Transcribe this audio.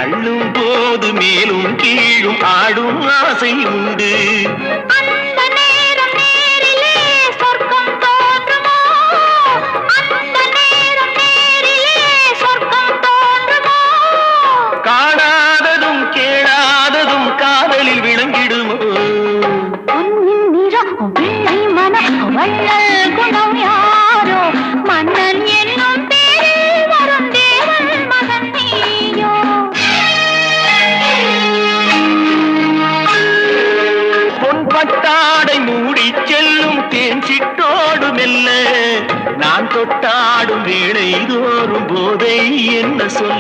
அள்ளும் போது மேலும் கீழும் ஆடும் ஆசை உண்டு. அந்த நேரம் நேரிலே சொர்க்கம் தோன்றுமோ? அந்த நேரம் நேரிலே சொர்க்கம் தோன்றுமோ? காணாததும் கேளாததும் காதலில் விளங்கிடுமோ? பொன்னின் நிறம் வெள்ளை மனம் வள்ளல் குணம் யாரோ? மன்னன் என்னும் பேரில் வரும் தேவன் மகன் நீயோ? பொன் பட்டாடை மூடி செல்லும் தேன் சிட்டோடு மெல்ல நான் தொட்டாடும் வேளை தோறும் போதை என்ன சொல்ல?